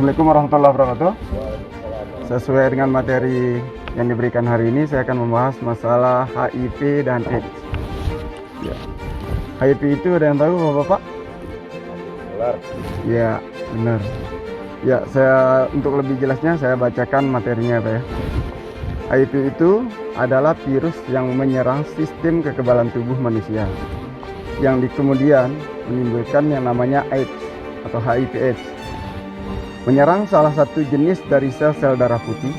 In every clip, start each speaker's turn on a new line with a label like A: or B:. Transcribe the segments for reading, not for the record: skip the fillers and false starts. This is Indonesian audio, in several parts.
A: Assalamualaikum warahmatullahi wabarakatuh. Sesuai dengan materi yang diberikan hari ini, saya akan membahas masalah HIV dan AIDS. Ya. HIV itu ada yang tahu Bapak?
B: Benar.
A: Ya, benar. Ya, saya untuk lebih jelasnya saya bacakan materinya Pak ya. HIV itu adalah virus yang menyerang sistem kekebalan tubuh manusia, yang kemudian menimbulkan yang namanya AIDS atau HIV/AIDS. Menyerang salah satu jenis dari sel-sel darah putih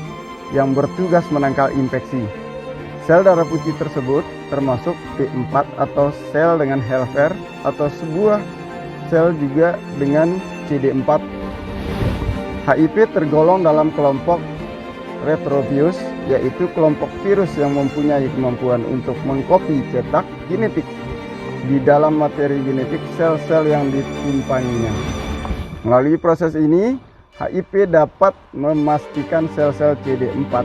A: yang bertugas menangkal infeksi. Sel darah putih tersebut termasuk P4 atau sel dengan helper atau sebuah sel juga dengan CD4. HIV tergolong dalam kelompok retrovirus, yaitu kelompok virus yang mempunyai kemampuan untuk mengkopi cetak genetik di dalam materi genetik sel-sel yang ditumpanginya. Melalui proses ini, HIV dapat memastikan sel-sel CD4,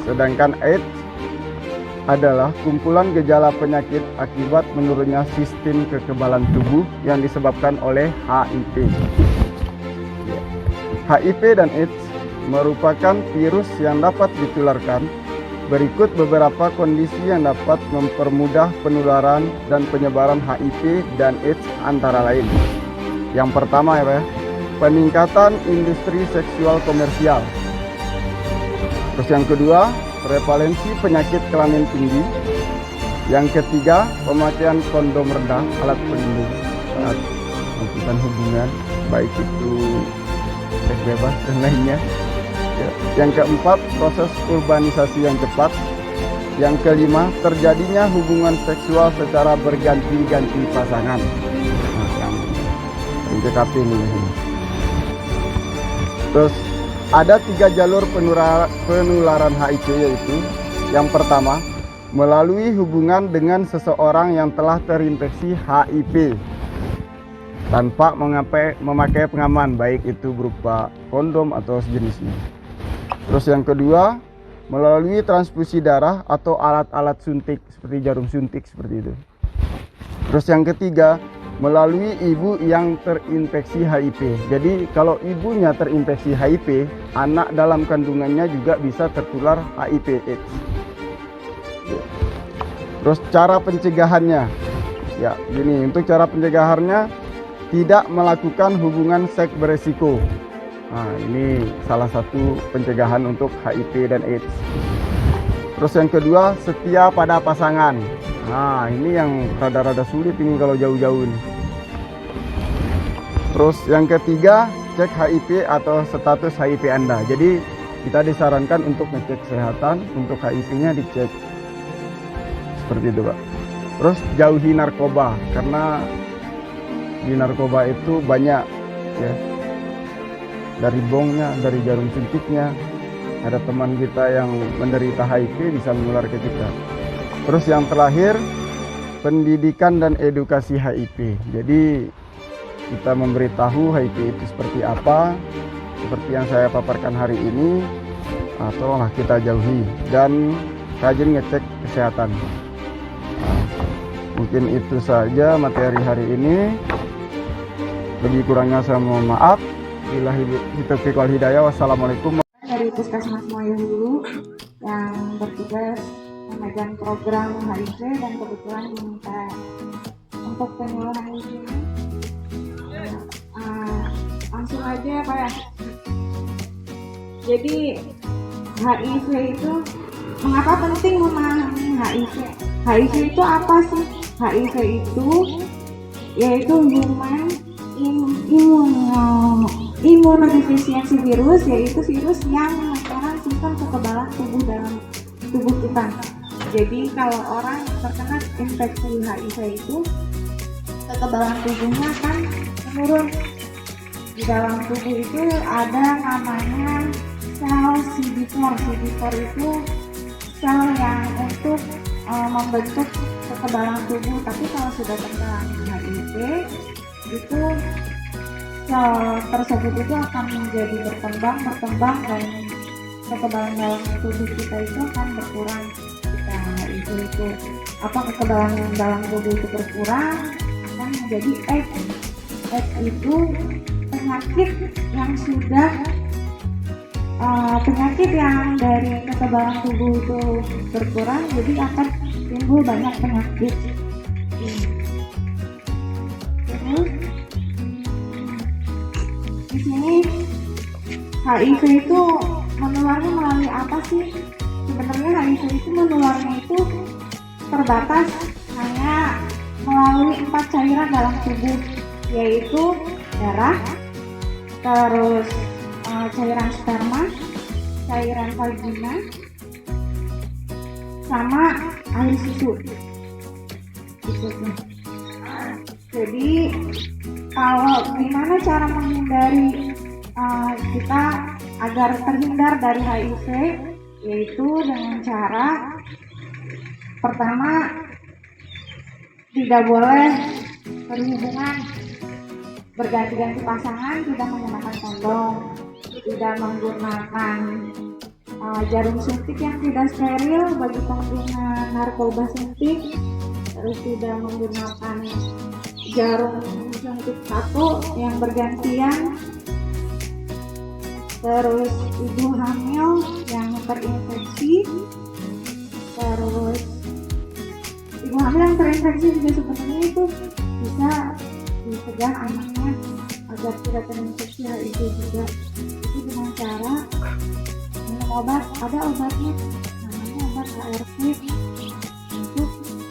A: sedangkan AIDS adalah kumpulan gejala penyakit akibat menurunnya sistem kekebalan tubuh yang disebabkan oleh HIV. HIV dan AIDS merupakan virus yang dapat ditularkan. Berikut beberapa kondisi yang dapat mempermudah penularan dan penyebaran HIV dan AIDS antara lain. Yang pertama ya Pak ya, peningkatan industri seksual komersial. Terus yang kedua, prevalensi penyakit kelamin tinggi. Yang ketiga, pemakaian kondom rendah, alat pelindung saat melakukan hubungan, baik itu seks bebas dan lainnya. Yang keempat, proses urbanisasi yang cepat. Yang kelima, terjadinya hubungan seksual secara berganti-ganti pasangan. Nah, yang PKP ini. Terus ada 3 jalur penularan HIV, yaitu yang pertama, melalui hubungan dengan seseorang yang telah terinfeksi HIV tanpa memakai pengaman, baik itu berupa kondom atau sejenisnya. Terus yang kedua, melalui transfusi darah atau alat-alat suntik seperti jarum suntik seperti itu. Terus yang ketiga, melalui ibu yang terinfeksi HIV. Jadi kalau ibunya terinfeksi HIV, anak dalam kandungannya juga bisa tertular HIV/AIDS. Terus cara pencegahannya, ya gini, untuk cara pencegahannya tidak melakukan hubungan seks beresiko. Nah, ini salah satu pencegahan untuk HIV dan AIDS. Terus yang kedua, setia pada pasangan. Nah, ini yang rada-rada sulit ini kalau jauh-jauh nih. Terus yang ketiga, cek HIV atau status HIV Anda. Jadi kita disarankan untuk ngecek kesehatan, untuk HIV-nya dicek. Seperti itu Pak. Terus jauhi narkoba, karena di narkoba itu banyak ya. Dari bongnya, dari jarum suntiknya. Ada teman kita yang menderita HIV bisa menular ke kita. Terus yang terakhir, pendidikan dan edukasi HIV. Jadi kita memberitahu HIV itu seperti apa, seperti yang saya paparkan hari ini, tolonglah kita jauhi dan rajin ngecek kesehatan. Mungkin itu saja materi hari ini. Lebih kurangnya saya mohon maaf. Billahi taufiq wal hidayah. Wassalamualaikum.
C: Dari Puskesmas Moyo dulu yang bertugas memegang program HIV dan kebetulan diminta untuk penyaluran HIV. Langsung aja ya Pak ya. Jadi HIV itu mengapa penting memahami HIV? HIV itu apa sih? HIV itu yaitu human immunodefisiency virus, yaitu virus yang menyerang sistem kekebalan tubuh dalam tubuh kita. Jadi kalau orang terkena infeksi HIV itu kekebalan tubuhnya akan menurun. Di dalam tubuh itu ada namanya sel CD4. CD4 itu sel yang untuk membentuk kekebalan tubuh. Tapi kalau sudah terkena HIV itu sel tersebut itu akan menjadi berkembang dan kekebalan dalam tubuh kita itu akan berkurang. Jika HIV itu kekebalan dalam tubuh itu berkurang, akan menjadi AIDS. AIDS itu penyakit yang sudah penyakit yang dari kekebalan tubuh itu berkurang, jadi akan timbul banyak penyakit. Terus di sini HIV itu menularnya melalui apa sih? Sebenarnya HIV itu menularnya itu terbatas hanya melalui 4 cairan dalam tubuh, yaitu darah, terus cairan sperma, cairan vagina, sama air susu. Gitu. Jadi kalau gimana cara menghindari kita agar terhindar dari HIV, yaitu dengan cara pertama, tidak boleh berhubungan berganti-ganti pasangan, tidak menggunakan kondom, tidak menggunakan jarum suntik yang tidak steril bagi pengguna narkoba suntik, terus tidak menggunakan jarum suntik satu yang bergantian, terus ibu hamil yang terinfeksi, terus ibu hamil yang terinfeksi juga sebenarnya itu bisa dicegah anaknya agar tidak terinfeksi HIV juga. Itu dengan cara minum obat, ada obatnya namanya obat ARV.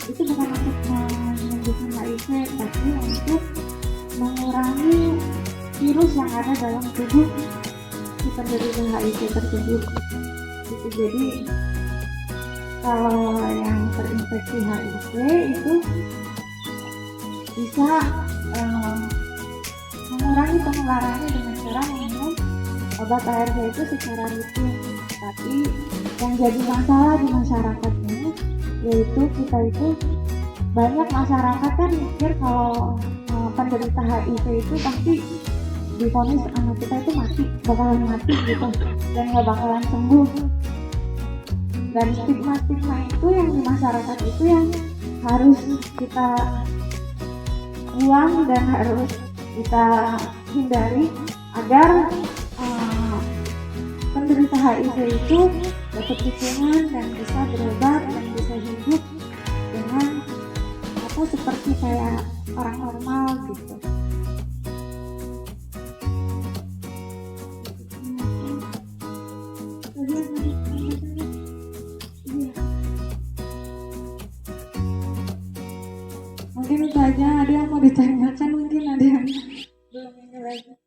C: Itu bukan untuk menyembuhkan HIV, tapi untuk mengurangi virus yang ada dalam tubuh si penderita HIV tersebut. Itu jadi kalau yang terinfeksi HIV itu bisa mengurangi penularannya dengan cara minum obat ARV itu secara rutin. Tapi yang jadi masalah di masyarakat ini yaitu kita itu banyak masyarakat kan mikir kalau penderita HIV itu pasti divonis anak kita itu bakalan mati gitu, dan nggak bakalan sembuh. Dan stigma-stigma itu yang di masyarakat itu yang harus kita buang dan harus kita hindari agar penderita HIV itu dapat dukungan dan bisa berobat dan bisa hidup dengan seperti kayak orang normal gitu. Mungkin itu aja, ada yang mau ditanyakan, mungkin ada yang belum ini lagi.